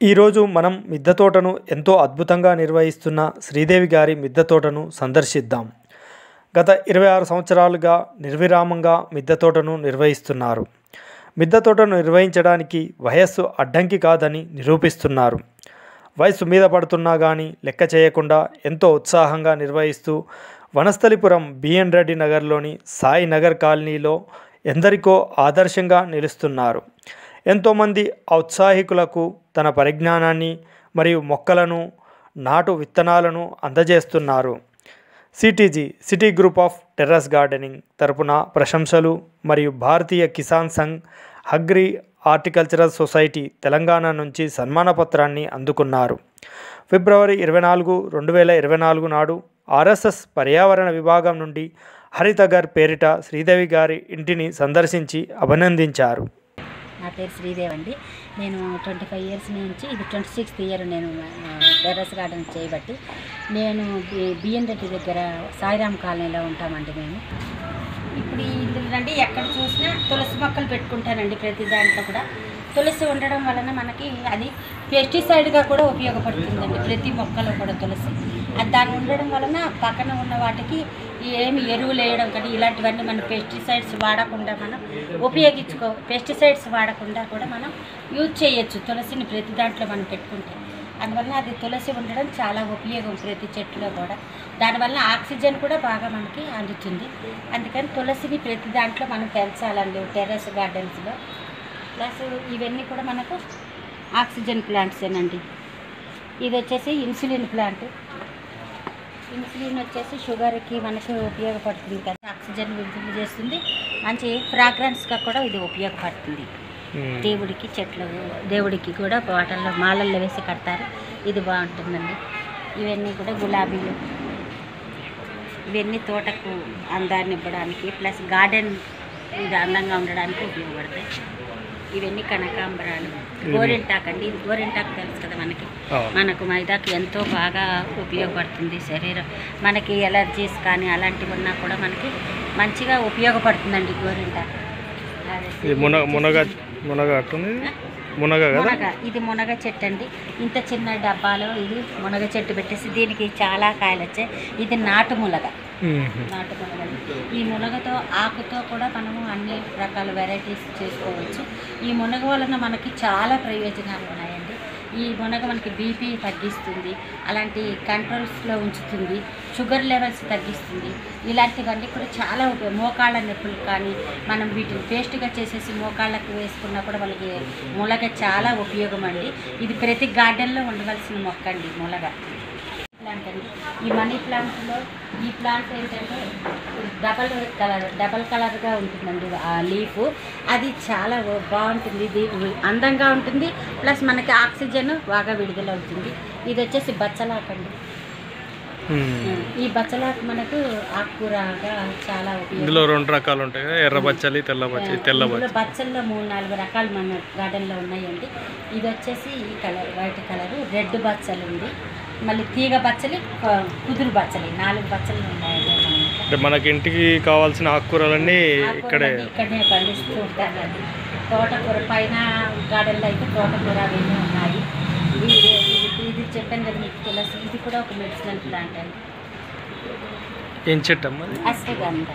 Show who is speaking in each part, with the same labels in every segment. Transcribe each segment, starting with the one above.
Speaker 1: ఈరోజు మనం మిద్దె తోటను ఎంతో అద్భుతంగా నిర్వహిస్తున్న శ్రీదేవి గారి మిద్దె తోటను సందర్శిద్దాం. గత 26 సంవత్సరాలుగా నిర్విరామంగా మిద్దె తోటను నిర్వహిస్తున్నారు. మిద్దె తోటను నిర్వహించడానికి వయస్సు అడ్డంకి కాదని నిరూపిస్తున్నారు. వయసు మీద పడుతున్నా కానీ లెక్క చేయకుండా ఎంతో ఉత్సాహంగా నిర్వహిస్తూ వనస్థలిపురం బిఎన్ రెడ్డి నగర్లోని సాయి నగర్ కాలనీలో ఎందరికో ఆదర్శంగా నిలుస్తున్నారు. ఎంతోమంది ఔత్సాహికులకు తన పరిజ్ఞానాన్ని మరియు మొక్కలను నాటు విత్తనాలను అందజేస్తున్నారు. CTG city group of terrace gardening తరపున ప్రశంసలు మరియు Bharatiya Kisan Sangh agri horticultural society Telangana నుంచి సన్మాన పత్రాన్ని అందుకున్నారు. ఫిబ్రవరి 24, 2024 నాడు ఆర్ఎస్ఎస్ పర్యావరణ విభాగం నుండి హరితఘర్ పేరిట శ్రీదేవి గారి ఇంటిని సందర్శించి అభినందించారు.
Speaker 2: నా పేరు శ్రీదేవి అండి. నేను 25 ఇయర్స్ నుంచి ఇది 26th ఇయర్ నేను టెర్రస్ గార్డెన్ చేయబట్టి నేను బిఎన్ రెడ్డి దగ్గర సాయిరామ్ కాలనీలో ఉంటామండి. మేము ఇప్పుడు ఇందులోనండి ఎక్కడ చూసినా తులసి మొక్కలు పెట్టుకుంటానండి. ప్రతి దాంట్లో కూడా తులసి ఉండడం వలన మనకి అది పెస్టిసైడ్గా కూడా ఉపయోగపడుతుందండి. ప్రతి మొక్కలో కూడా తులసి అది దాన్ని ఉండడం వలన పక్కన ఉన్న వాటికి ఏమి ఎరువులు వేయడం కానీ ఇలాంటివన్నీ మనం పెస్టిసైడ్స్ వాడకుండా మనం పెస్టిసైడ్స్ వాడకుండా కూడా మనం యూజ్ చేయొచ్చు. తులసిని ప్రతి దాంట్లో మనం పెట్టుకుంటే అందువల్ల అది తులసి ఉండడం చాలా ఉపయోగం ప్రతి చెట్టులో కూడా. దానివల్ల ఆక్సిజన్ కూడా బాగా మనకి అందుతుంది. అందుకని తులసిని ప్రతి దాంట్లో మనం పెంచాలండి టెర్రస్ గార్డెన్స్లో. ప్లస్ ఇవన్నీ కూడా మనకు ఆక్సిజన్ ప్లాంట్సేనండి. ఇది వచ్చేసి ఇన్సులిన్ ప్లాంట్. ఇన్సులిన్ వచ్చేసి షుగర్కి మనకు ఉపయోగపడుతుంది కదా, ఆక్సిజన్ విడుదల చేస్తుంది. మంచి ఫ్రాగ్రెన్స్గా కూడా ఇది ఉపయోగపడుతుంది. దేవుడికి చెట్లు దేవుడికి కూడా వాటర్లో మాలల్లో వేసి కడతారు. ఇది బాగుంటుందండి. ఇవన్నీ కూడా గులాబీలు, ఇవన్నీ తోటకు అందాన్ని ఇవ్వడానికి ప్లస్ గార్డెన్ ఇది అందంగా ఉండడానికి ఉపయోగపడతాయి. ఇవన్నీ కనకాంబరాలు, గోరింటాకు అండి. ఇది గోరింటాకు తెలుసు కదా మనకు మైదాకు ఎంతో బాగా ఉపయోగపడుతుంది. శరీరం మనకి ఎలర్జీస్ కానీ అలాంటివి ఉన్నా కూడా మనకి మంచిగా ఉపయోగపడుతుందండి గోరింటాకు. మునగ ఇది మునగ చెట్టు అండి. ఇంత చిన్న డబ్బాలో ఇది మునగ చెట్టు పెట్టేసి దీనికి చాలా కాయలు వచ్చాయి. ఇది నాటు మునగ. ఈ మునగతో ఆకుతో కూడా మనము అన్ని రకాల వెరైటీస్ చేసుకోవచ్చు. ఈ మునగ వలన మనకి చాలా ప్రయోజనాలు ఉన్నాయండి. ఈ మునగ మనకి బీపీ తగ్గిస్తుంది, అలాంటి కంట్రోల్స్లో ఉంచుతుంది, షుగర్ లెవెల్స్ తగ్గిస్తుంది. ఇలాంటివన్నీ కూడా చాలా మోకాళ్ళ నొప్పులు కానీ మనం వీటిని పేస్ట్గా చేసేసి మోకాళ్ళకు వేసుకున్నా కూడా వాళ్ళకి మునగ చాలా ఉపయోగం అండి. ఇది ప్రతి గార్డెన్లో ఉండవలసిన మొక్క అండి మునగ ప్లాంట్ అండి. ఈ మనీ ప్లాంట్లో ఈ ప్లాంట్ ఏంటంటే డబల్ కలర్గా ఉంటుందండి. ఆ లీఫ్ అది చాలా బాగుంటుంది. ఇది అందంగా ఉంటుంది, ప్లస్ మనకి ఆక్సిజన్ బాగా విడుదల అవుతుంది. ఇది వచ్చేసి బచ్చలాకండి. ఈ బచ్చలాకు మనకు ఆకుకూరగా చాలా ఉపయోగం.
Speaker 1: ఇందులో 2 రకాలు ఉంటాయి, ఎర్ర బచ్చలి, తెల్ల బచ్చలి.
Speaker 2: బచ్చల్లో 3-4 రకాలు మన గార్డెన్లో ఉన్నాయండి. ఇది వచ్చేసి ఈ కలర్ వైట్ కలరు, రెడ్ బచ్చలు ఉంది, మళ్ళీ తీగ బచ్చలి, కుదురు బచ్చలి, 4 బచ్చలు ఉన్నాయండి.
Speaker 1: మనకి ఇంటికి కావాల్సిన ఆకుకూరలన్నీ ఇక్కడే
Speaker 2: పండిస్తూ ఉంటారండి. తోటకూర పైన గార్డెన్లో అయితే తోటకూర అవన్నీ ఉన్నాయి. ఇది చెప్పాను కదా మీకు తులసి, ఇది కూడా ఒక మెడిసినల్ ప్లాంట్ అండి.
Speaker 1: ఏం చెట్టు అమ్మా?
Speaker 2: అశ్వగంధ.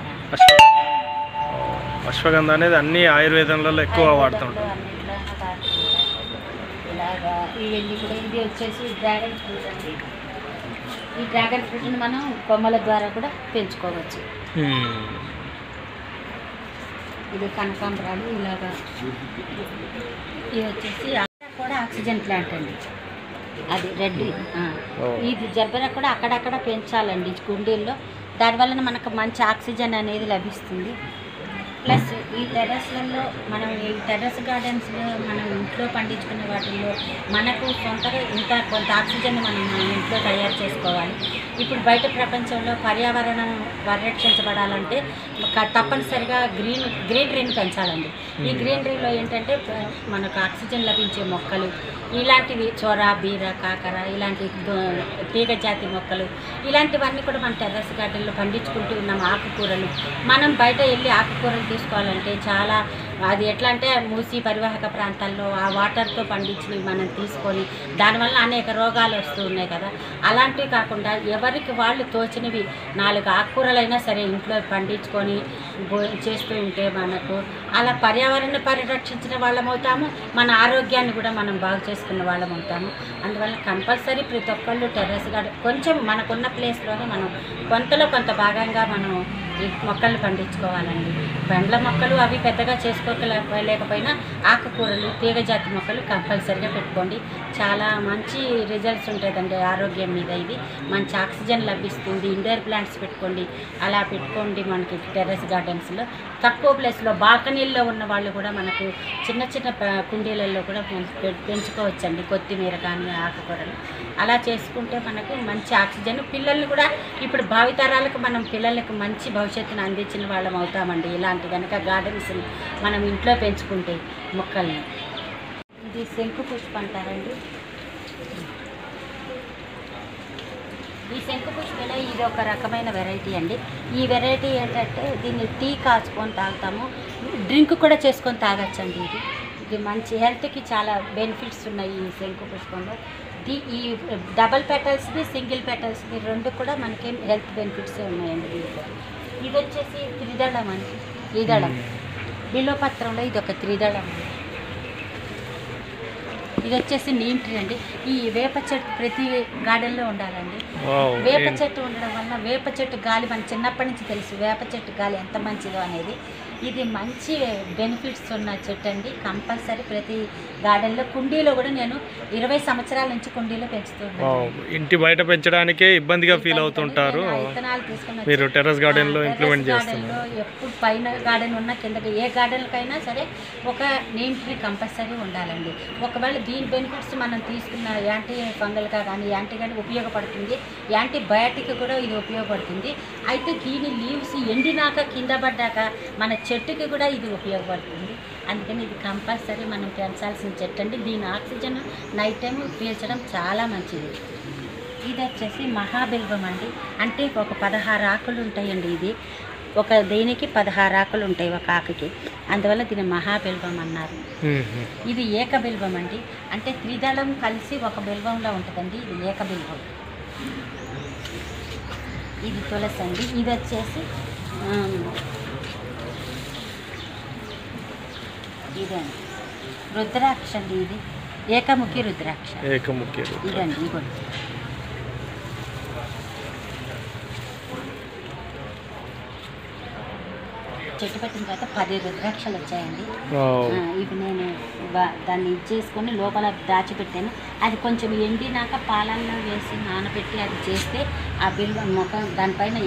Speaker 1: అశ్వగంధ అనేది అన్ని ఆయుర్వేదంలో ఎక్కువ వాడుతుంటాం.
Speaker 2: ఇలాగా ఇవన్నీ కూడా. ఇది వచ్చేసి డ్రాగన్ ఫ్రూట్ అండి. ఈ డ్రాగన్ ఫ్రూట్ని మనం కొమ్మల ద్వారా కూడా పెంచుకోవచ్చు. ఇది కనకాంబరాలు. ఇలాగా ఇది వచ్చేసి కూడా ఆక్సిజన్ ప్లాంట్ అండి. అది రెడ్. ఇది జర్బెరా కూడా అక్కడక్కడ పెంచాలండి కుండీల్లో. దానివల్ల మనకు మంచి ఆక్సిజన్ అనేది లభిస్తుంది. ప్లస్ ఈ టెర్రస్లలో మనం ఈ టెర్రస్ గార్డెన్స్లో మనం ఇంట్లో పండించుకునే వాటిల్లో మనకు సొంతగా కొంత ఆక్సిజన్ మనం ఇంట్లో తయారు చేసుకోవాలి. ఇప్పుడు బయట ప్రపంచంలో పర్యావరణం పరిరక్షించబడాలంటే తప్పనిసరిగా గ్రీనరీని పెంచాలండి. ఈ గ్రీనరీలో ఏంటంటే మనకు ఆక్సిజన్ లభించే మొక్కలు ఇలాంటివి చొర, బీర, కాకర ఇలాంటి తీగ జాతి మొక్కలు ఇలాంటివన్నీ కూడా మన టెర్రస్ గార్డెన్లో పండించుకుంటూ ఉన్నాం. ఆకుకూరలు మనం బయట వెళ్ళి ఆకుకూరలు తీసుకోవాలంటే చాలా అది ఎట్లా అంటే మూసి పరివాహక ప్రాంతాల్లో ఆ వాటర్తో పండించినవి మనం తీసుకొని దానివల్ల అనేక రోగాలు వస్తూ ఉన్నాయి కదా. అలాంటివి కాకుండా ఎవరికి వాళ్ళు తోచినవి 4 ఆకుకూరలైనా సరే ఇంట్లో పండించుకొని చేస్తూ ఉంటే మనకు అలా పర్యావరణాన్ని పరిరక్షించిన వాళ్ళం అవుతాము, మన ఆరోగ్యాన్ని కూడా మనం బాగు చేసుకున్న వాళ్ళం అవుతాము. అందువల్ల కంపల్సరీ ప్రతి ఒక్కళ్ళు టెర్రస్ గార్డెన్ కొంచెం మనకున్న ప్లేస్లోనే మనం కొంతలో కొంత భాగంగా మనం ఈ మొక్కలు పండించుకోవాలండి. పండ్ల మొక్కలు అవి పెద్దగా చేసుకోలేకపోయినా ఆకుకూరలు తీగజాతి మొక్కలు కంపల్సరీగా పెట్టుకోండి. చాలా మంచి రిజల్ట్స్ ఉంటుందండి ఆరోగ్యం మీద. ఇది మంచి ఆక్సిజన్ లభిస్తుంది. ఇండోర్ ప్లాంట్స్ పెట్టుకోండి, అలా పెట్టుకోండి. మనకి టెర్రస్ గార్డెన్స్లో తక్కువ ప్లేస్లో బాల్కనీల్లో ఉన్న వాళ్ళు కూడా మనకు చిన్న చిన్న కుండీలలో కూడా పెంచుకోవచ్చండి. కొత్తిమీర కానీ ఆకుకూరలు అలా చేసుకుంటే మనకు మంచి ఆక్సిజన్, పిల్లల్ని కూడా ఇప్పుడు భావితరాలకు మనం పిల్లలకు మంచి భవిష్యత్తును అందించిన వాళ్ళం అవుతామండి. ఇలాంటి కనుక గార్డెన్స్ మనం ఇంట్లో పెంచుకుంటే మొక్కల్ని. ఇది శంకు పుష్ప అంటారండి. ఈ శంకు పుష్పలో ఇది ఒక రకమైన వెరైటీ అండి. ఈ వెరైటీ ఏంటంటే దీన్ని టీ కాచుకొని తాగుతాము, డ్రింక్ కూడా చేసుకొని తాగొచ్చండి. ఇది మంచి హెల్త్కి చాలా బెనిఫిట్స్ ఉన్నాయి ఈ శంకు పుష్పంలో. ఈ డబల్ పెటల్స్ది సింగిల్ పెటల్స్ది రెండు కూడా మనకి హెల్త్ బెనిఫిట్సే ఉన్నాయండి దీంట్లో. ఇది వచ్చేసి త్రిదళం అండి. త్రిదళం బిల్వపత్రంలో ఇది ఒక త్రిదళం. ఇది వచ్చేసి నీమ్ ట్రీ అండి. ఈ వేప చెట్టు ప్రతి గార్డెన్లో ఉండాలండి. వేప చెట్టు ఉండడం వల్ల వేప చెట్టు గాలి మన చిన్నప్పటి నుంచి తెలుసు వేప చెట్టు గాలి ఎంత మంచిదో అనేది. ఇది మంచి బెనిఫిట్స్ ఉన్న చెట్టు అండి. కంపల్సరీ ప్రతి గార్డెన్లో కుండీలో కూడా నేను 20 సంవత్సరాల నుంచి కుండీలో పెంచుతున్నాను.
Speaker 1: ఇంటి బయట పెంచడానికే ఇబ్బందిగా ఫీల్ అవుతుంటారు,
Speaker 2: విత్తనాలు తీసుకుని
Speaker 1: మీరు టెర్రస్ గార్డెన్లో ఇంప్లిమెంట్ చేస్తున్నారు.
Speaker 2: ఎప్పుడు పైన గార్డెన్ ఉన్న కిందకి ఏ గార్డెన్కైనా సరే ఒక నీమ్ ట్రీ కంపల్సరీ ఉండాలండి. ఒకవేళ దీని బెనిఫిట్స్ మనం తీసుకున్న యాంటీ ఫంగల్గా కానీ యాంటీ కానీ ఉపయోగపడుతుంది, యాంటీబయాటిక్ కూడా ఇది ఉపయోగపడుతుంది. అయితే దీని లీవ్స్ ఎండినాక కింద పడ్డాక మన చెట్టుకి కూడా ఇది ఉపయోగపడుతుంది. అందుకని ఇది కంపల్సరీ మనం పెంచాల్సిన చెట్టు అండి. దీని ఆక్సిజన్ నైట్ టైం పీల్చడం చాలా మంచిది. ఇది వచ్చేసి మహాబిల్వం అండి. అంటే ఒక 16 ఆకులు ఉంటాయండి. ఇది ఒక దీనికి 16 ఆకులు ఉంటాయి ఒక ఆకుకి, అందువల్ల దీన్ని మహాబిల్వం అన్నారు. ఇది ఏకబిల్వం అండి. అంటే త్రిదళం కలిసి ఒక బిల్వంలో ఉంటుందండి. ఇది ఏకబిల్వం. ఇది తులసి అండి. ఇది వచ్చేసి ఇదండి రుద్రాక్ష అండి. ఇది ఏకముఖి రుద్రాక్ష. ఇదండి ఇగోండి. చెట్టు పెట్టిన తర్వాత 10 రుద్రాక్షలు వచ్చాయండి. ఇవి నేను దాన్ని చేసుకొని లోపల దాచిపెట్టాను. అది కొంచెం ఎండినాక పాలల్లో వేసి నానబెట్టి అది చేస్తే ఆ బిల్వం మొక్క దానిపైన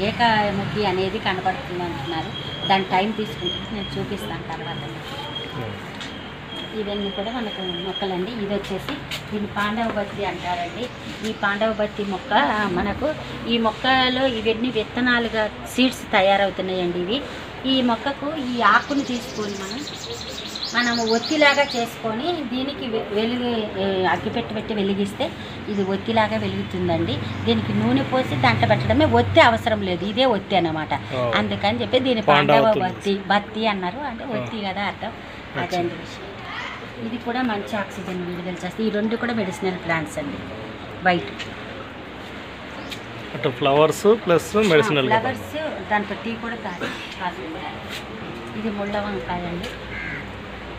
Speaker 2: ఏకముఖి అనేది కనబడుతుంది అంటున్నారు. దాని టైం తీసుకుంటుంది, నేను చూపిస్తాను తర్వాత. ఇవన్నీ కూడా మనకు మొక్కలండి. ఇది వచ్చేసి దీన్ని పాండవబత్తి అంటారండి. ఈ పాండవబత్తి మొక్క మనకు ఈ మొక్కలో ఇవన్నీ విత్తనాలుగా సీడ్స్ తయారవుతున్నాయండి. ఈ మొక్కకు ఈ ఆకుని తీసుకొని మనం ఒత్తిలాగా చేసుకొని దీనికి అగ్గిపెట్టి వెలిగిస్తే ఇది ఒత్తిలాగా వెలుగుతుందండి. దీనికి నూనె పోసి దాంట్లో పెట్టడమే, ఒత్తి అవసరం లేదు, ఇదే ఒత్తి అన్నమాట. అందుకని చెప్పి దీన్ని బత్తి అన్నారు. అంటే ఒత్తి కదా అర్థం. అదే విషయం. ఇది కూడా మంచి ఆక్సిజన్ విడుదల చేస్తాయి. ఈ రెండు కూడా మెడిసినల్ ప్లాంట్స్ అండి. White
Speaker 1: flowers plus medicinal
Speaker 2: flowers, దాంతో టీ కూడా కాదు. ఇది ముళ్ళ వంకాయ అండి.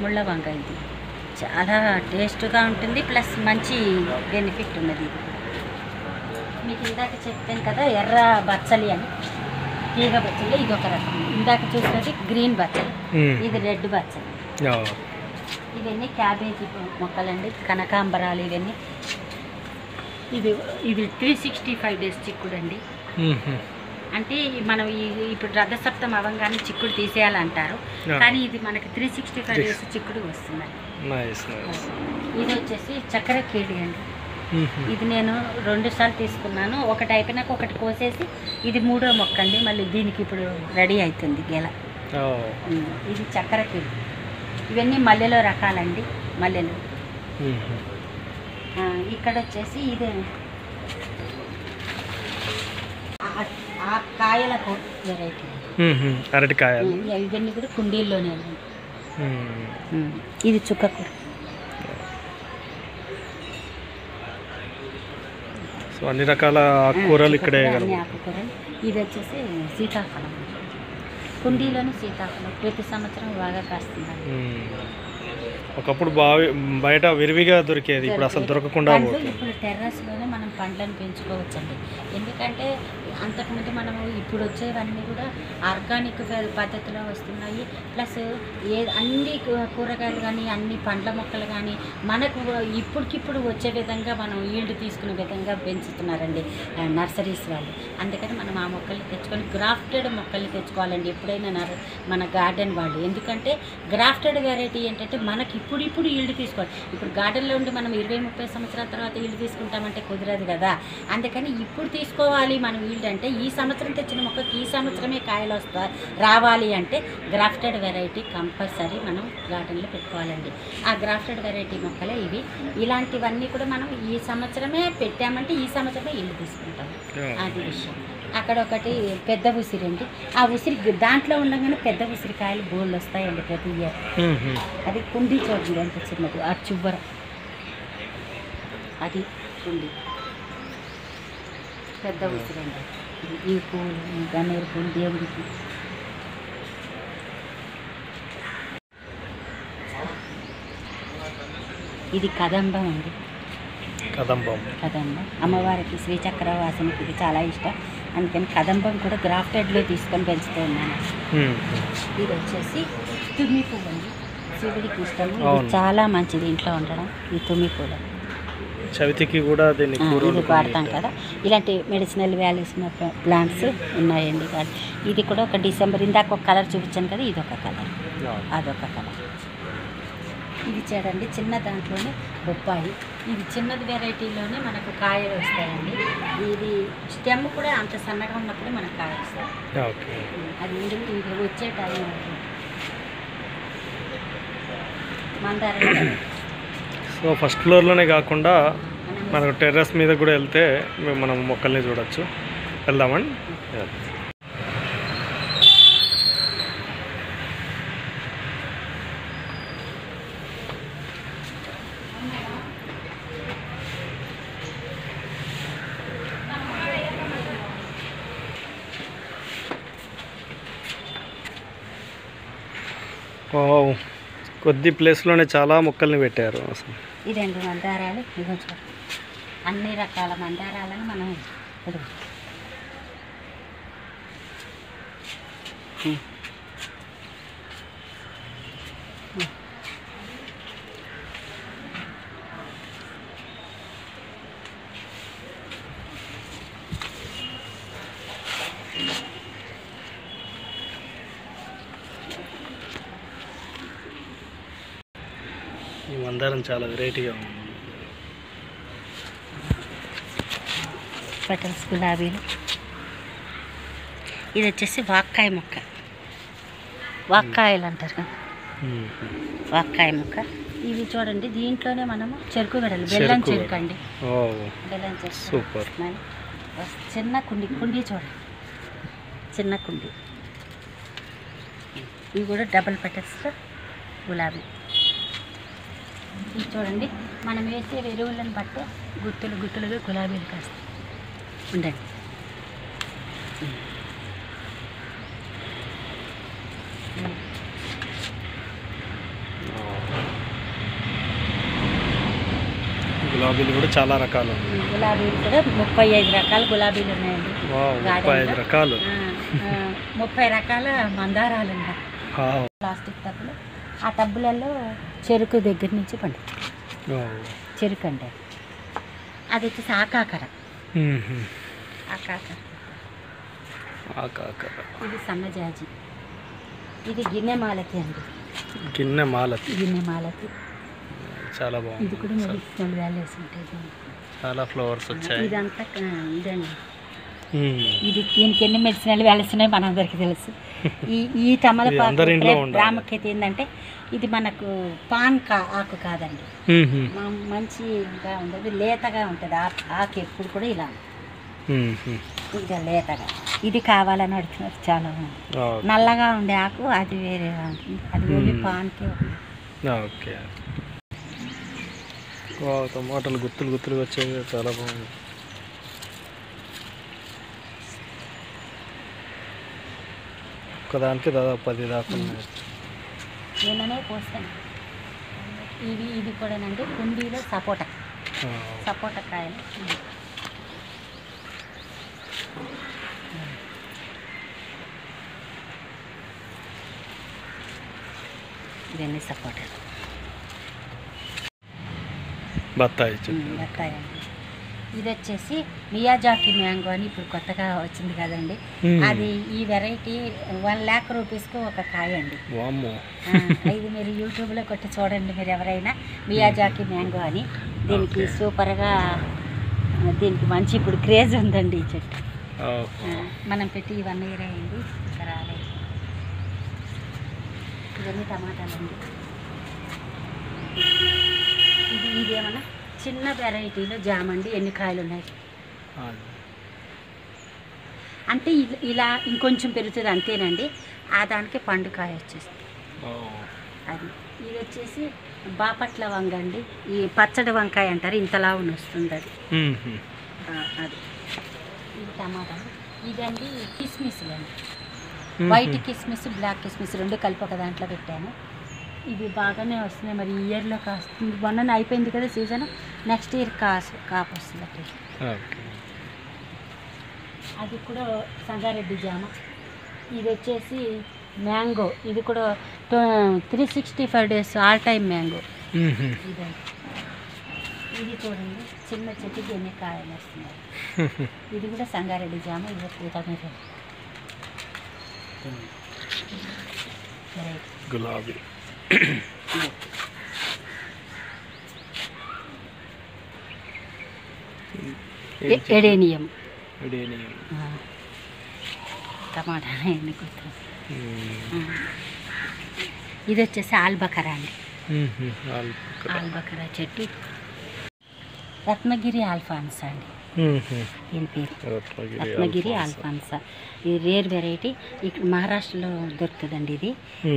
Speaker 2: ముళ్ళ వంకాయ ఇది చాలా టేస్ట్గా ఉంటుంది, ప్లస్ మంచి బెనిఫిట్ ఉన్నది. ఇది మీకు ఇందాక చెప్పాను కదా ఎర్ర బచ్చలి అని, తీగ బచ్చలి. ఇది ఒక రకం. ఇందాక చూసినది గ్రీన్ బచ్చలి, ఇది రెడ్ బచ్చలి. ఇవన్నీ క్యాబేజీ మొక్కలండి, కనకాంబరాలు. ఇవన్నీ ఇది 365 డేస్ చిక్కుడు అండి. అంటే మనం ఇప్పుడు రథసప్తం అవ్వగానే చిక్కుడు తీసేయాలంటారు, కానీ ఇది మనకి 365 డేస్ చిక్కుడు వస్తుందండి. ఇది వచ్చేసి చక్కెర కేడి అండి. ఇది నేను 2 సార్లు తీసుకున్నాను. ఒకటి అయిపోయినాక ఒకటి కోసేసి ఇది 3వ మొక్క అండి. మళ్ళీ దీనికి ఇప్పుడు రెడీ అవుతుంది గెల. ఇది చక్కెర కేడి. ఇవన్నీ మల్లెలో రకాలండి. మల్లెలు. ఇక్కడ వచ్చేసి ఇదే ఆ కాయల వెరైటీ.
Speaker 1: అరటికాయలు
Speaker 2: ఇవన్నీ కూడా కుండీల్లోనే. ఇది చుక్కకూర.
Speaker 1: సో అన్ని రకాల ఆకుకూరలు ఇక్కడే.
Speaker 2: అన్ని ఆకుకూరలు. ఇది వచ్చేసి సీతాఫలం, కుండీలోని సీతాఫలం ప్రతి సంవత్సరం బాగా కాస్తుంది.
Speaker 1: ఒకప్పుడు బయట విరివిగా దొరికేది, ఇప్పుడు అసలు దొరకకుండా పోతుంది.
Speaker 2: ఇప్పుడు టెర్రస్లోనే మనం పండ్లను పెంచుకోవచ్చండి. ఎందుకంటే అంతకుముందు మనము ఇప్పుడు వచ్చేవన్నీ కూడా ఆర్గానిక్ పద్ధతిలో వస్తున్నాయి. ప్లస్ అన్ని కూరగాయలు కానీ అన్ని పండ్ల మొక్కలు కానీ మనకు ఇప్పటికిప్పుడు వచ్చే విధంగా మనం ఈల్డ్ తీసుకునే విధంగా పెంచుతున్నారండి నర్సరీస్ వాళ్ళు. అందుకని మనం ఆ మొక్కల్ని తెచ్చుకొని గ్రాఫ్టెడ్ మొక్కల్ని తెచ్చుకోవాలండి ఎప్పుడైనా మన గార్డెన్ వాళ్ళు. ఎందుకంటే గ్రాఫ్టెడ్ వెరైటీ ఏంటంటే మనకి ఇప్పుడు ఈల్డ్ తీసుకోవాలి. ఇప్పుడు గార్డెన్లో ఉండి మనం 20-30 సంవత్సరాల తర్వాత ఈల్డ్ తీసుకుంటామంటే కుదరదు కదా. అందుకని ఇప్పుడు తీసుకోవాలి మనం ఈల్డ్ అంటే ఈ సంవత్సరం తెచ్చిన మొక్కకి ఈ సంవత్సరమే కాయలు రావాలి అంటే గ్రాఫ్టెడ్ వెరైటీ కంపల్సరీ మనం గార్డెన్లో పెట్టుకోవాలండి. ఆ గ్రాఫ్టెడ్ వెరైటీ మొక్కలే ఇవి. ఇలాంటివన్నీ కూడా మనం ఈ సంవత్సరమే పెట్టామంటే ఈ సంవత్సరమే ఈల్డ్ తీసుకుంటాం. అది విషయం. అక్కడ ఒకటి పెద్ద ఉసిరి అండి. ఆ ఉసిరి దాంట్లో ఉండగానే పెద్ద ఉసిరికాయలు బోళ్ళు వస్తాయండి ప్రతి ఇయర్. అది కుండీ చూడండి ఎంత చిన్నది. ఆ చువ్వర అది కుండీ పెద్ద ఉసిరి అండి. ఈ పూలు గన్నేరు పూలు దేవుడికి. ఇది కదంబం అండి. కదంబం అమ్మవారికి శ్రీచక్రవాసునికి ఇది చాలా ఇష్టం. అందుకని కదంబం కూడా గ్రాఫ్టెడ్లో తీసుకొని పెంచుతూ ఉన్నాను. ఇది వచ్చేసి తుమ్మి పువ్వు అండి. శివుడికి ఇష్టం. ఇది చాలా మంచిది ఇంట్లో ఉండడం. ఈ తుమ్మి పువ్వు
Speaker 1: చవితికి కూడా
Speaker 2: ఇది వాడతాం కదా. ఇలాంటి మెడిసినల్ వాల్యూస్ ఉన్న ప్లాంట్స్ ఉన్నాయండి. ఇది కూడా ఒక డిసెంబర్ ఇందాక ఒక కలర్ చూపించాను కదా, ఇది ఒక కలర్, అదొక కలర్. ఇది చూడండి చిన్న దాంట్లోనే బొప్పాయి. ఇది చిన్నది వెరైటీలోనే మనకు కాయలు వస్తాయండి. ఇది స్టెమ్ కూడా అంత సన్నగా ఉన్నప్పుడు మనకు కాయ వస్తాయి. అది ఇంకా వచ్చే టైం మందార.
Speaker 1: సో ఫస్ట్ ఫ్లోర్లోనే కాకుండా మనకు టెర్రస్ మీద కూడా వెళ్తే మనం మొక్కల్ని చూడొచ్చు. వెళ్దామండి. కొద్ది ప్లేస్లోనే చాలా మొక్కల్ని పెట్టారు అసలు.
Speaker 2: ఇదండి మందారాలు. ఇవ్వచ్చు అన్ని రకాల మందారాలను మనం ఇప్పుడు
Speaker 1: ఈ మందారం చాలా వెరైటీగా ఉంది.
Speaker 2: పెటల్స్ గులాబీలు. ఇది వచ్చేసి వాక్కాయ మొక్క. వాక్కాయలు అంటారు కదా, వాక్కాయ మొక్క. ఇవి చూడండి దీంట్లోనే మనము చెరుకు గడలు, బెల్లం చెరుకు అండి. బెల్లం చెరుకు
Speaker 1: సూపర్.
Speaker 2: చిన్న కుండీ చూడండి, చిన్న కుండీ. ఇవి కూడా డబల్ పెటల్స్ గులాబీ. ఇది చూడండి మనం వేసే ఎరువులను బట్టి గుత్తులుగా గులాబీలు కాస్తాయి. ఉండండి.
Speaker 1: గులాబీలు కూడా చాలా రకాలు.
Speaker 2: గులాబీలు కూడా 35 రకాల గులాబీలు ఉన్నాయండి.
Speaker 1: 35 రకాలు.
Speaker 2: 30 రకాల మందారాలు ఉన్నాయి ప్లాస్టిక్ టబ్బులు. ఆ టబ్బులలో చెరుకు దగ్గర నుంచి పండు చెరుకు అంటే అది వచ్చేసి ఆకాకర. ఇది సన్నజాజి. ఇది గిన్నె మాలతి అండి.
Speaker 1: గిన్నె మాలతి చాలా బాగుంది.
Speaker 2: ఇది కూడా మెడిసినల్ వాల్యూస్ ఉంటాయి.
Speaker 1: చాలా ఫ్లవర్స్ వచ్చాయి.
Speaker 2: ఇదంతా ఇదండి. ఇది దీనికి ఎన్ని మెడిసినల్ వాల్యూస్ ఉన్నాయో మనందరికీ తెలుసు. ఈ తమలపాకు ప్రాముఖ్యత ఏంటంటే ఇది మనకు పాన్ ఆకు కాదండి, మంచిగా ఉంటుంది, లేతగా ఉంటుంది ఆకు. ఎప్పుడు కూడా ఇలా ఇది లేతగా ఇది కావాలని అడుగుతున్నారు చాలా మంది. నల్లగా ఉండే ఆకు అది వేరే ఉంటుంది, అది ఓన్లీ పాన్కే ఉంది.
Speaker 1: ఓకే. టమాటాలు గుత్తులు గుత్తులుగా వచ్చేది చాలా బాగుంది. ఒకదానికి దాదాపు 10 దాకా ఉన్నాయి.
Speaker 2: నిన్ననే పోస్తాను. ఇది కూడానండి కుండీలో సపోటా కాయలు. ఇవన్నీ సపోటా
Speaker 1: బత్తాయి
Speaker 2: అండి. ఇది వచ్చేసి మియాజాకి మ్యాంగో అని ఇప్పుడు కొత్తగా వచ్చింది కదండి. అది ఈ వెరైటీ 1 lakh రూపీస్కి ఒక కాయ అండి. ఇది మీరు యూట్యూబ్లో కొట్టి చూడండి మీరు ఎవరైనా, మియాజాకి మ్యాంగో అని. దీనికి సూపర్గా, దీనికి మంచి ఇప్పుడు క్రేజ్ ఉందండి ఈ చెట్టు. మనం పెట్టి 1 year అయింది, ఇంకా రాలేదు. ఇవన్నీ టమాటాలండి. ఇదేమన్నా చిన్న వెరైటీలో జామ అండి. ఎన్ని కాయలు ఉన్నాయి అంటే ఇలా ఇంకొంచెం పెరుగుతుంది అంతేనండి. ఆ దానికి పండుకాయ వచ్చేస్తుంది అది. ఇది వచ్చేసి బాపట్ల వంగ అండి. ఈ పచ్చడి వంకాయ అంటారు, ఇంతలా వస్తుంది అది. అది ఇది టమాటా. ఇదండి కిస్మిస్లు అండి. వైట్ కిస్మిస్, బ్లాక్ కిస్మిస్ 2 కలిపి ఒక దాంట్లో పెట్టాను. ఇవి బాగానే వస్తున్నాయి. మరి ఈ ఇయర్లో కాస్తుంది, మొన్న అయిపోయింది కదా సీజన్, నెక్స్ట్ ఇయర్ కాపు వస్తుంది అట్లా. అది కూడా సంగారెడ్డి జామ. ఇది వచ్చేసి మ్యాంగో. ఇది కూడా 365 days ఆల్ టైమ్ మ్యాంగో. ఇది చూడండి చిన్న చెట్టుకి ఎన్ని కాయలు వస్తున్నాయి. ఇది కూడా సంగారెడ్డి జామ. ఇది పూతమీర
Speaker 1: గులాబీ.
Speaker 2: ఎడేనియం టమాటా ఎన్ని కొత్త. ఇది వచ్చేసి ఆల్బకరా అండి. ఆల్బకరా చెట్టు. రత్నగిరి ఆల్ఫాన్సా అండి దీని పేరు. రత్నగిరి ఆల్ఫాన్సా. ఇది రేర్ వెరైటీ. ఇక్కడ మహారాష్ట్రలో దొరుకుతుందండి. ఇది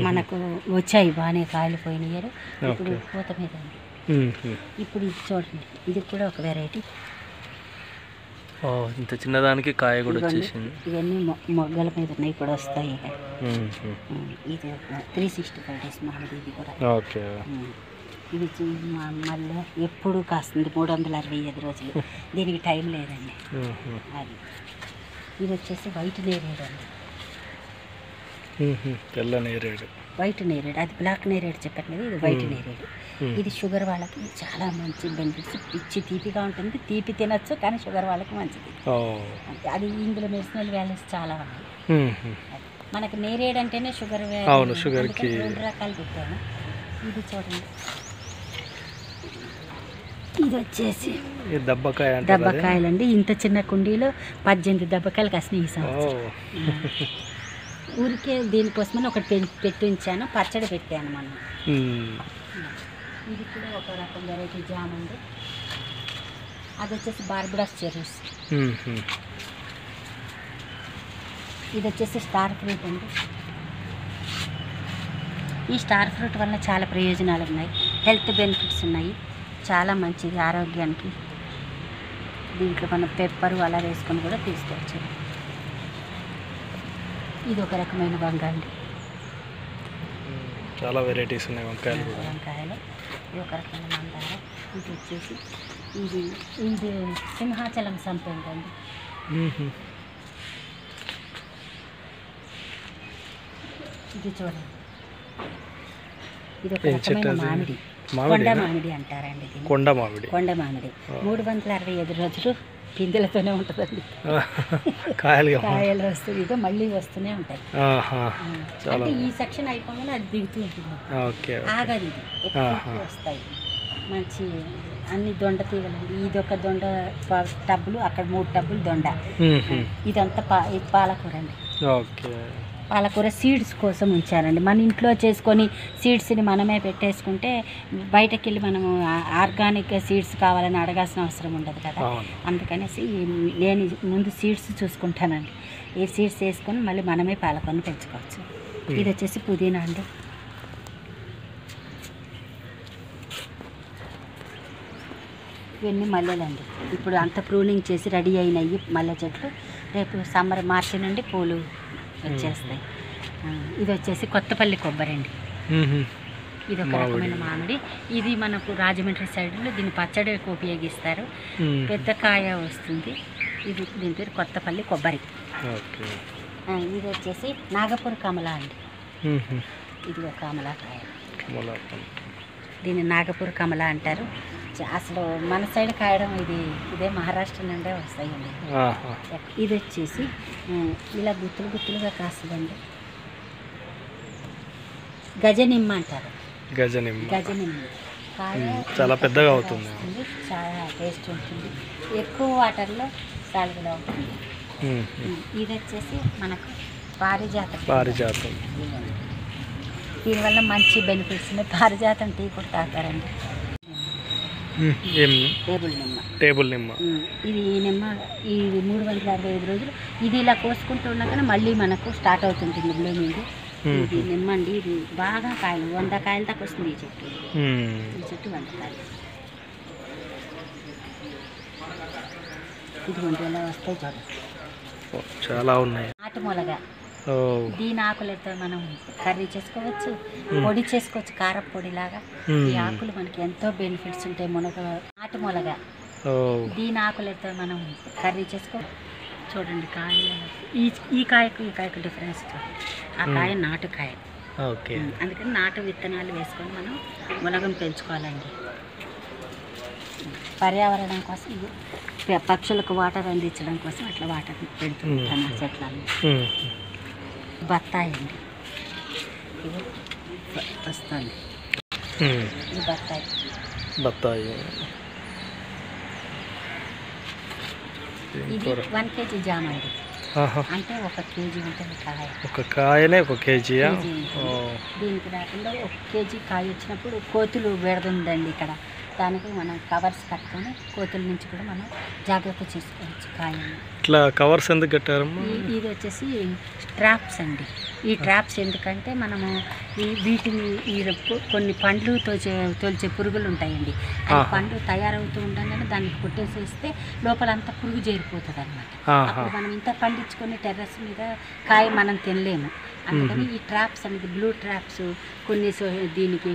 Speaker 2: మనకు వచ్చాయి బాగానే, కాయలు పోయిన ఇయర్. ఇప్పుడు పూత మీద ఉంది. ఇప్పుడు ఇది చూడండి, ఇది కూడా ఒక వెరైటీ.
Speaker 1: ఇంత చిన్నదానికి కాయ కూడా వచ్చేసింది.
Speaker 2: ఇవన్నీ మొగ్గల మీద ఉన్నాయి, ఇప్పుడు వస్తాయి. ఇది 365 days మామిడి. ఇది కూడా ఇది మళ్ళీ ఎప్పుడు కాస్తుంది 365 రోజులు. దీనికి టైం లేదండి అది. ఇది వచ్చేసి వైట్ నేరేడు అండి.
Speaker 1: తెల్ల నేరేడు,
Speaker 2: వైట్ నేరేడు. అది బ్లాక్ నేరేడు చెప్పట్లేదు, ఇది వైట్ నేరేడు. ఇది షుగర్ వాళ్ళకి చాలా మంచి బెనిఫిట్స్. పిచ్చి తీపిగా ఉంటుంది, తీపి తినచ్చు, కానీ షుగర్ వాళ్ళకి మంచిది. అది ఇందులో మెడిసినల్ వాల్యూస్ చాలా ఉన్నాయి. మనకు నేరేడు అంటేనే షుగర్, షుగర్కి 2 రకాలు పెట్టాను. ఇది చూడండి, ఇది వచ్చేసి దబ్బకాయలండి. ఇంత చిన్న కుండీలో 18 దబ్బకాయలు కాసినాయి ఈ సంవత్సరం. ఊరికే దీనికోసమని ఒకటి పెట్టి ఉంచాను, పచ్చడి పెట్టాను మనం. ఇది కూడా ఒక రకం వెరైటీ జామ్ అండి. అది వచ్చేసి బార్బడాస్ చెర్రీస్. ఇది వచ్చేసి స్టార్ ఫ్రూట్ అండి. ఈ స్టార్ ఫ్రూట్ వల్ల చాలా ప్రయోజనాలు ఉన్నాయి, హెల్త్ బెనిఫిట్స్ ఉన్నాయి, చాలా మంచిది ఆరోగ్యానికి. దీంట్లో మనం పెప్పరు అలా వేసుకొని కూడా తీసుకోవచ్చు. ఇది ఒక రకమైన వంగ అండి.
Speaker 1: చాలా వెరైటీస్ ఉన్నాయి వంకాయలు.
Speaker 2: ఇది ఒక రకమైన మందార. ఇది వచ్చేసి ఇది సింహాచలం సంపెంగ అండి. ఇది చూడండి, ఇది ఒక రకమైన మామిడి. కొండ మామిడి అంటారండి దీన్ని. కొండ మామిడి 365 రోజులు పిందెలతోనే ఉంటుందండి. కాయలు వస్తుంది, ఇదో మళ్ళీ వస్తూనే ఉంటాయి. అంటే ఈ సెక్షన్ అయిపోగానే అది దిగుతూ ఉంటుంది, ఆగదు. ఇది ఎక్కువ వస్తాయి మంచి అన్ని దొండ తీగలండి. ఇది ఒక దొండ టబ్బులు, అక్కడ 3 టబ్బులు దొండ. ఇదంతా పాలకూర అండి. పాలకూర సీడ్స్ కోసం ఉంచానండి. మన ఇంట్లో చేసుకొని సీడ్స్ని మనమే పెట్టేసుకుంటే బయటకు వెళ్ళి మనము ఆర్గానిక్ సీడ్స్ కావాలని అడగాల్సిన అవసరం ఉండదు కదా. అందుకనేసి నేను ముందు సీడ్స్ చూసుకుంటానండి. ఈ సీడ్స్ వేసుకొని మళ్ళీ మనమే పాలకూరను పెంచుకోవచ్చు. ఇది వచ్చేసి పుదీనా అండి. ఇవన్నీ మల్లెలండి. ఇప్పుడు అంత ప్రూనింగ్ చేసి రెడీ అయినాయి మల్లె చెట్లు. రేపు సమ్మర్ మార్చి నుండి పూలు వచ్చేస్తాయి. ఇది వచ్చేసి కొత్తపల్లి కొబ్బరి అండి. ఇది ఒక రకమైన మామిడి. ఇది మనకు రాజమండ్రి సైడ్లో దీన్ని పచ్చడికి ఉపయోగిస్తారు. పెద్ద కాయ వస్తుంది. ఇది దీని పేరు కొత్తపల్లి కొబ్బరి. ఇది వచ్చేసి నాగపూర్ కమలా అండి. ఇది ఒక కమలాకాయ. దీన్ని నాగపూర్ కమలా అంటారు. అసలు మన సైడ్ కాయడం ఇదే మహారాష్ట్ర నుండే వస్తాయండి. ఇది వచ్చేసి ఇలా గుత్తులు గుత్తులుగా కాస్తుందండి. గజనిమ్మ అంటారు. గజనిమ్మ కాయ
Speaker 1: చాలా పెద్దగా అవుతుంది.
Speaker 2: చాలా టేస్ట్ ఉంటుంది. ఎక్కువ వాటర్లో సాల్వ్గా ఉంటుంది. ఇది వచ్చేసి మనకు పారిజాతం. దీనివల్ల మంచి బెనిఫిట్స్ ఉన్నాయి. పారిజాతం టీ కూడా తాగుతారండి. టేబుల్ నిమ్మ. ఇది ఈ నిమ్మ ఇది 365 రోజులు ఇది ఇలా కోసుకుంటూ ఉన్నాకనే మళ్ళీ మనకు స్టార్ట్ అవుతుంటుంది బ్లూమింగ్. ఇది నిమ్మ అండి. ఇది బాగా కాయలు 100 కాయలు దాకా వస్తుంది ఈ చెట్టు. ఈ చెట్టు 100 కాయలు. ఇదిగోండి ఎలా వస్తాయి చూడండి.
Speaker 1: చాలా ఉన్నాయి.
Speaker 2: నాటు మొలగ. దీని ఆకులతో మనం కర్రీ చేసుకోవచ్చు, పొడి చేసుకోవచ్చు, కారపొడి లాగా. ఈ ఆకులు మనకి ఎంతో బెనిఫిట్స్ ఉంటాయి. నాటు మొలగ. దీని ఆకులతో మనం కర్రీ చేసుకోవచ్చు. చూడండి కాయలు. ఈ కాయకు డిఫరెన్స్ చూడండి. ఆ కాయ నాటు కాయ. అందుకని నాటు విత్తనాలు వేసుకొని మనం మునగం పెంచుకోవాలండి. పర్యావరణం కోసం ఇది పక్షులకు వాటర్ అందించడం కోసం అట్లా వాటర్ పెడుతుంటాను ఆ చెట్లని. బత్తాయి అండి. ఇది వస్తుంది. ఇది బత్తాయి. ఇది 1 kg జామ అండి. అంటే 1 kg ఉంటుంది కాయ.
Speaker 1: ఒక కాయనే 1 kg.
Speaker 2: దీనికి రాకుండా 1 kg కాయ వచ్చినప్పుడు కోతులు పెడుతుందండి ఇక్కడ. దానికి మనం కవర్స్ కట్టుకొని కోతుల నుంచి కూడా మనం జాగ్రత్త చేసుకోవచ్చు కాయని.
Speaker 1: ఇట్లా కవర్స్ ఎందుకు కట్టారమ్మా?
Speaker 2: ఇది వచ్చేసి ట్రాప్స్ అండి. ఈ ట్రాప్స్ ఎందుకంటే మనము వీటిని కొన్ని పండ్లు తోల్చే పురుగులు ఉంటాయండి. ఆ పండు తయారవుతూ ఉండగానే దాన్ని కొట్టేసేస్తే లోపలంతా పురుగు చేరిపోతుంది అనమాట. అప్పుడు మనం ఇంత పండించుకొని టెర్రస్ మీద కాయ మనం తినలేము. అందుకని ఈ ట్రాప్స్ అనేది బ్లూ ట్రాప్స్ కొన్ని దీనికి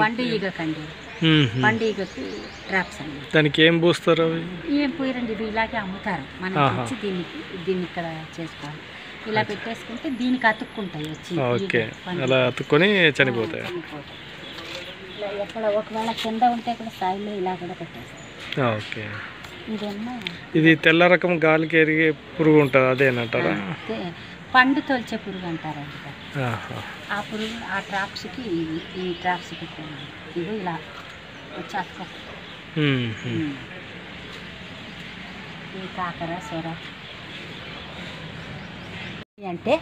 Speaker 2: పండు ఈగకండి. పండుగకు ట్రాప్స్ అండి.
Speaker 1: దానికి ఏం పోస్తారు?
Speaker 2: ఏం పోయారండి. ఇది ఇలాగే అమ్ముతారు. మనం వచ్చి దీన్ని ఇక్కడ చేసుకోవాలి. ఇలా పెట్టేసుకుంటే దీనికి అతుక్కుంటాయి వచ్చి.
Speaker 1: అలా అతుక్కొని చనిపోతాయి.
Speaker 2: ఇలా ఎక్కడ ఒకవేళ కింద ఉంటే కూడా స్థాయిలో ఇలా కూడా పెట్టేస్తాం. ఇదేమో
Speaker 1: ఇది తెల్ల రకం గాలికి ఎరిగే పురుగు ఉంటుంది అదేనంటారా?
Speaker 2: పండు తోల్చే పురుగు అంటారండి. ఆ పురుగు ఆ ట్రాప్స్కి ఈ ట్రాప్స్కి ఇది ఇలా వచ్చి అతుకో. ఈ కాకర సొర అంటే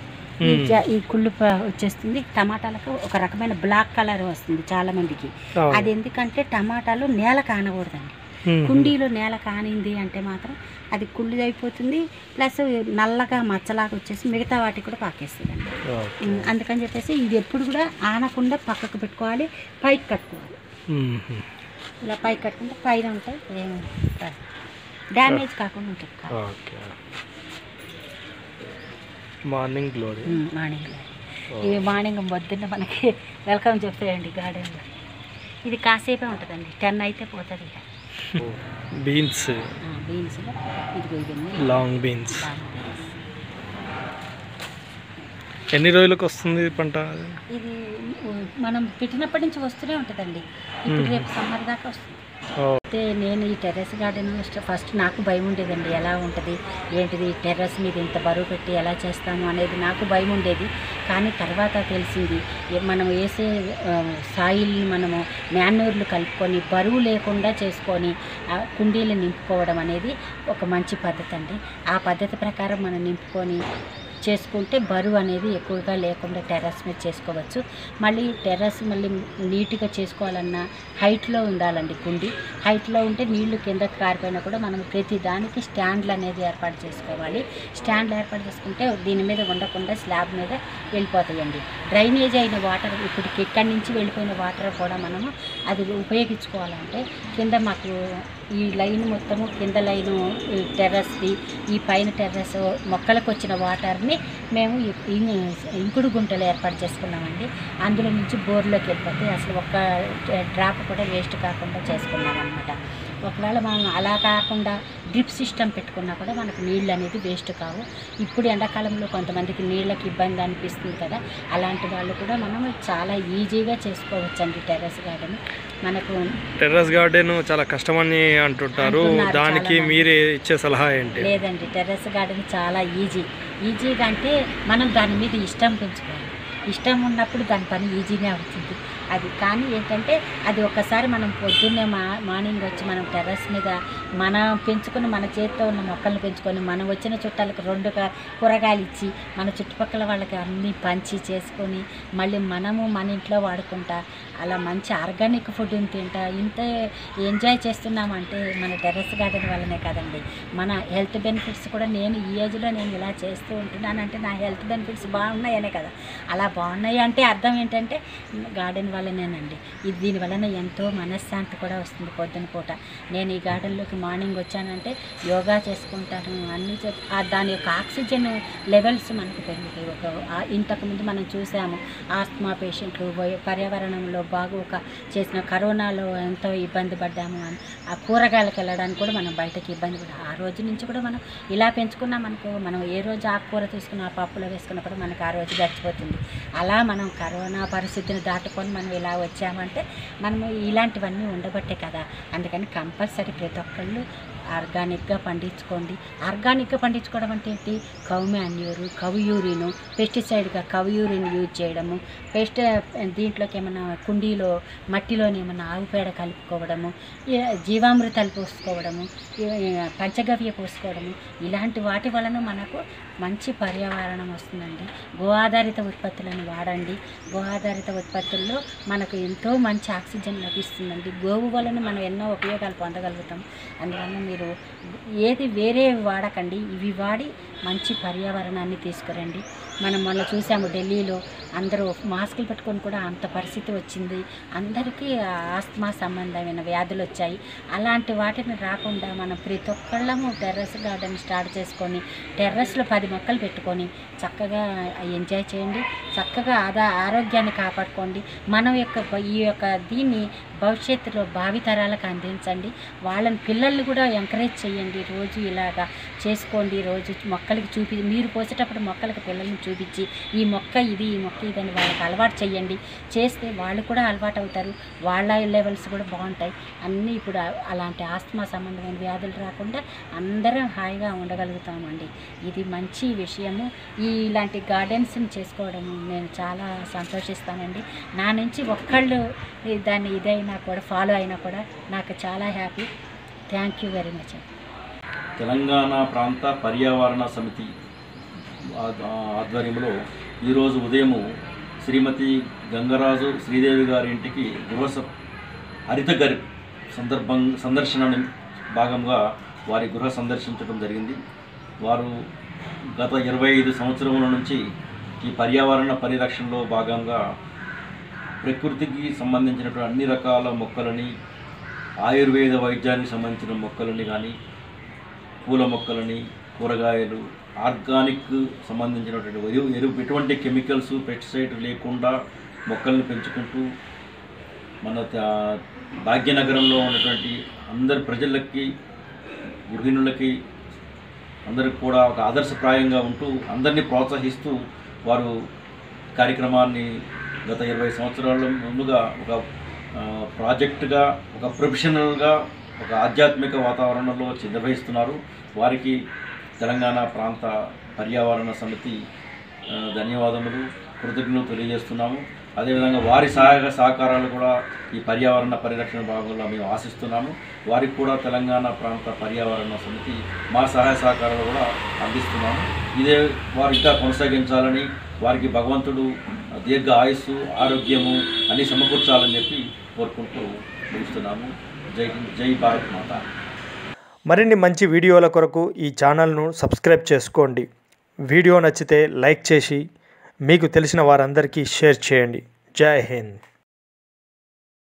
Speaker 2: ఈ కుళ్ళు వచ్చేస్తుంది. టమాటాలకు ఒక రకమైన బ్లాక్ కలర్ వస్తుంది చాలా మందికి. అది ఎందుకంటే టమాటాలు నేల కానకూడదండి. కుండీలో నేల కానింది అంటే మాత్రం అది కుళ్ళు అయిపోతుంది. ప్లస్ నల్లగా మచ్చలాగా వచ్చేసి మిగతా వాటికి కూడా పాకేస్తుందండి. అందుకని చెప్పేసి ఇది ఎప్పుడు కూడా ఆనకుండా పక్కకు పెట్టుకోవాలి, పైకి కట్టుకోవాలి. ఇలా పైకి కట్టుకుంటే పైన ఉంటాయి, డ్యామేజ్ కాకుండా ఉంటుంది.
Speaker 1: Morning glory.
Speaker 2: ఇవి మార్నింగ్ పొద్దున్న మనకి వెల్కమ్ చెప్తాయండి గార్డెన్లో. ఇది కాసేపే ఉంటుందండి, 10 అయితే పోతుంది.
Speaker 1: బీన్స్
Speaker 2: ఇదిగో ఇవన్నీ
Speaker 1: లాంగ్ బీన్స్. ఎన్ని రోజులకు వస్తుంది పంట?
Speaker 2: ఇది మనం పెట్టినప్పటి నుంచి వస్తూనే ఉంటుందండి. ఇప్పుడు రేపు సమ్మర్ దాకా వస్తుంది. అయితే నేను ఈ టెర్రస్ గార్డెన్ ఫస్ట్ నాకు భయం ఉండేదండి. ఎలా ఉంటుంది ఏంటిది టెర్రస్ మీద ఇంత బరువు పెట్టి ఎలా చేస్తాము అనేది నాకు భయం ఉండేది. కానీ తర్వాత తెలిసింది మనం వేసే సాయిల్ని మనము మ్యాన్యూర్లు కలుపుకొని బరువు లేకుండా చేసుకొని కుండీలు నింపుకోవడం అనేది ఒక మంచి పద్ధతి అండి. ఆ పద్ధతి ప్రకారం మనం నింపుకొని చేసుకుంటే బరువు అనేది ఎక్కువగా లేకుండా టెర్రస్ మీద చేసుకోవచ్చు. మళ్ళీ టెర్రస్ మళ్ళీ నీట్గా చేసుకోవాలన్నా హైట్లో ఉండాలండి కుండి. హైట్లో ఉంటే నీళ్లు కిందకి కారిపోయినా కూడా మనం ప్రతి దానికి స్టాండ్లు అనేది ఏర్పాటు చేసుకోవాలి. స్టాండ్లు ఏర్పాటు చేసుకుంటే దీని మీద ఉండకుండా స్లాబ్ మీద వెళ్ళిపోతాయండి. డ్రైనేజ్ అయిన వాటర్ ఇప్పుడు ఇక్కడి నుంచి వెళ్ళిపోయిన వాటర్ కూడా మనము అది ఉపయోగించుకోవాలంటే కింద మాకు ఈ లైన్ మొత్తము కింద లైను టెర్రస్ది, ఈ పైన టెర్రస్ మొక్కలకు వచ్చిన వాటర్ని మేము ఇంకుడు గుంటలు ఏర్పాటు చేసుకున్నామండి. అందులో నుంచి బోర్లోకి వెళ్ళిపోతే అసలు ఒక్క డ్రాప్ కూడా వేస్ట్ కాకుండా చేసుకున్నాం అనమాట. ఒకవేళ మనం అలా కాకుండా డ్రిప్ సిస్టమ్ పెట్టుకున్నా కూడా మనకు నీళ్ళు అనేది వేస్ట్ కావు. ఇప్పుడు ఎండాకాలంలో కొంతమందికి నీళ్ళకి ఇబ్బంది అనిపిస్తుంది కదా, అలాంటి వాళ్ళు కూడా మనం చాలా ఈజీగా చేసుకోవచ్చండి టెర్రస్ గార్డెన్. మనకు
Speaker 1: టెర్రస్ గార్డెన్ చాలా కష్టమని అంటుంటారు, దానికి మీరే ఇచ్చే సలహా ఏంటి?
Speaker 2: లేదండి, టెర్రస్ గార్డెన్ చాలా ఈజీగా అంటే మనం దాని మీద ఇష్టం పెంచుకోవాలి. ఇష్టం ఉన్నప్పుడు దాని పని ఈజీగా అవుతుంది. అది కానీ ఏంటంటే అది ఒక్కసారి మనం పొద్దున్నే మార్నింగ్ వచ్చి మనం టెర్రస్ మీద మనం పెంచుకొని మన చేతితో ఉన్న మొక్కలను పెంచుకొని మనం వచ్చిన చుట్టాలకు 2 కూరగాయలు ఇచ్చి మన చుట్టుపక్కల వాళ్ళకి అన్నీ పంచి చేసుకొని మళ్ళీ మనము మన ఇంట్లో వాడుకుంటా అలా మంచి ఆర్గానిక్ ఫుడ్ని తింటా ఇంత ఎంజాయ్ చేస్తున్నామంటే మన టెర్రస్ గార్డెన్ వల్లనే కదండి. మన హెల్త్ బెనిఫిట్స్ కూడా నేను ఈ ఏజ్లో నేను ఇలా చేస్తూ ఉంటున్నానంటే నా హెల్త్ బెనిఫిట్స్ బాగున్నాయనే కదా. అలా బాగున్నాయి అంటే అర్థం ఏంటంటే గార్డెన్ వల్లనేనండి. ఇది దీనివలన ఎంతో మనశ్శాంతి కూడా వస్తుంది. పొద్దున పూట నేను ఈ గార్డెన్లోకి మార్నింగ్ వచ్చానంటే యోగా చేసుకుంటాను, అన్నీ దాని యొక్క ఆక్సిజన్ లెవెల్స్ మనకు పెరుగుతాయి. ఇంతకుముందు మనం చూసాము ఆస్తమా పేషెంట్లు పర్యావరణంలో బాగోక చేసిన కరోనాలో ఎంతో ఇబ్బంది పడ్డాము అని. ఆ కూరగాయలకు వెళ్ళడానికి కూడా మనం బయటకి ఇబ్బంది పడ్డాము. ఆ రోజు నుంచి కూడా మనం ఇలా పెంచుకున్నాం అనుకో, మనం ఏ రోజు ఆకుకూర తీసుకున్న పప్పులో వేసుకున్నా కూడా మనకు ఆ రోజు గడిచిపోతుంది. అలా మనం కరోనా పరిస్థితిని దాటుకొని మనం ఇలా వచ్చామంటే మనము ఇలాంటివన్నీ ఉండబట్టే కదా. అందుకని కంపల్సరీ ప్రతి ఒక్కళ్ళు ఆర్గానిక్గా పండించుకోండి. ఆర్గానిక్గా పండించుకోవడం అంటే ఏంటి? కౌ మాన్యూరు, కౌ యూరిను, పెస్టిసైడ్గా కౌ యూరిన్ యూజ్ చేయడము, దీంట్లోకి ఏమైనా కుండీలో మట్టిలోని ఏమైనా ఆవు పేడ కలుపుకోవడము, జీవామృతాలు పోసుకోవడము, పంచగవ్య పోసుకోవడము, ఇలాంటి వాటి వలన మనకు మంచి పర్యావరణం వస్తుందండి. గో ఆధారిత ఉత్పత్తులను వాడండి. గో ఆధారిత ఉత్పత్తుల్లో మనకు ఎంతో మంచి ఆక్సిజన్ లభిస్తుందండి. గోవు వలన మనం ఎన్నో ఉపయోగాలు పొందగలుగుతాం. అందువల్ల మీరు ఏది వేరే వాడకండి, ఇవి వాడి మంచి పర్యావరణాన్ని తీసుకురండి. మనం మొన్న చూసాము ఢిల్లీలో అందరూ మాస్కులు పెట్టుకొని కూడా అంత పరిస్థితి వచ్చింది. అందరికీ ఆస్తమా సంబంధమైన వ్యాధులు వచ్చాయి. అలాంటి వాటిని రాకుండా మనం ప్రతి ఒక్కళ్ళము టెర్రస్ గార్డెన్ స్టార్ట్ చేసుకొని టెర్రస్లో 10 మొక్కలు పెట్టుకొని చక్కగా ఎంజాయ్ చేయండి. చక్కగా ఆరోగ్యాన్ని కాపాడుకోండి. మనం ఈ యొక్క దీన్ని భవిష్యత్తులో భావితరాలకు అందించండి. వాళ్ళని పిల్లల్ని కూడా ఎంకరేజ్ చేయండి. రోజు ఇలాగా చేసుకోండి. రోజు మొక్కలకి మీరు పోసేటప్పుడు మొక్కలకి పిల్లల్ని చూపించి ఈ మొక్క ఇది, ఈ మొక్క ఇదని వాళ్ళకి అలవాటు చేయండి. చేస్తే వాళ్ళు కూడా అలవాటు అవుతారు. వాళ్ళ లెవెల్స్ కూడా బాగుంటాయి. అన్నీ ఇప్పుడు అలాంటి ఆస్తమా సంబంధమైన వ్యాధులు రాకుండా అందరం హాయిగా ఉండగలుగుతామండి. ఇది మంచి విషయము. ఇలాంటి గార్డెన్స్ని చేసుకోవడం నేను చాలా సంతోషిస్తానండి. నా నుంచి ఒక్కళ్ళు దాన్ని ఇదైనా కూడా ఫాలో అయినా కూడా నాకు చాలా happy. Thank you very much.
Speaker 3: Telangana ప్రాంత పర్యావరణ సమితి ఆధ్వర్యంలో ఈరోజు ఉదయము శ్రీమతి గంగరాజు శ్రీదేవి గారి ఇంటికి హరిత గర్ సందర్శన భాగంగా వారి గృహ సందర్శించడం జరిగింది. వారు గత 25 సంవత్సరముల నుంచి ఈ పర్యావరణ పరిరక్షణలో భాగంగా ప్రకృతికి సంబంధించినటువంటి అన్ని రకాల మొక్కలని, ఆయుర్వేద వైద్యానికి సంబంధించిన మొక్కలని కానీ, పూల మొక్కలని, కూరగాయలు, ఆర్గానిక్ సంబంధించినటువంటి ఎటువంటి కెమికల్స్, పెస్టిసైడ్ లేకుండా మొక్కల్ని పెంచుకుంటూ మన భాగ్యనగరంలో ఉన్నటువంటి అందరి ప్రజలకి, గృహిణులకి అందరికి కూడా ఒక ఆదర్శప్రాయంగా ఉంటూ అందరినీ ప్రోత్సహిస్తూ వారు కార్యక్రమాన్ని గత 20 సంవత్సరాల ముందుగా ఒక ప్రాజెక్టుగా, ఒక ప్రొఫెషనల్గా, ఒక ఆధ్యాత్మిక వాతావరణంలో నిర్వహిస్తున్నారు. వారికి తెలంగాణ ప్రాంత పర్యావరణ సమితి ధన్యవాదములు, కృతజ్ఞతలు తెలియజేస్తున్నాము. అదేవిధంగా వారి సహాయ సహకారాలు కూడా ఈ పర్యావరణ పరిరక్షణ భాగంలో మేము ఆశిస్తున్నాము. వారికి కూడా తెలంగాణ ప్రాంత పర్యావరణ సమితి మా సహాయ సహకారాలు కూడా అందిస్తున్నాము. ఇదే వారు ఇంకా కొనసాగించాలని, వారికి భగవంతుడు దీర్ఘ ఆయుస్సు, ఆరోగ్యము అన్నీ సమకూర్చాలని చెప్పి కోరుకుంటూ ముగిస్తున్నాము. జై హింద్, జై భారత్ మాత.
Speaker 1: మరిన్ని మంచి వీడియోల కొరకు ఈ ఛానల్ను సబ్స్క్రైబ్ చేసుకోండి. వీడియో నచ్చితే లైక్ చేసి మీకు తెలిసిన వారందరికీ షేర్ చేయండి. జై హింద్.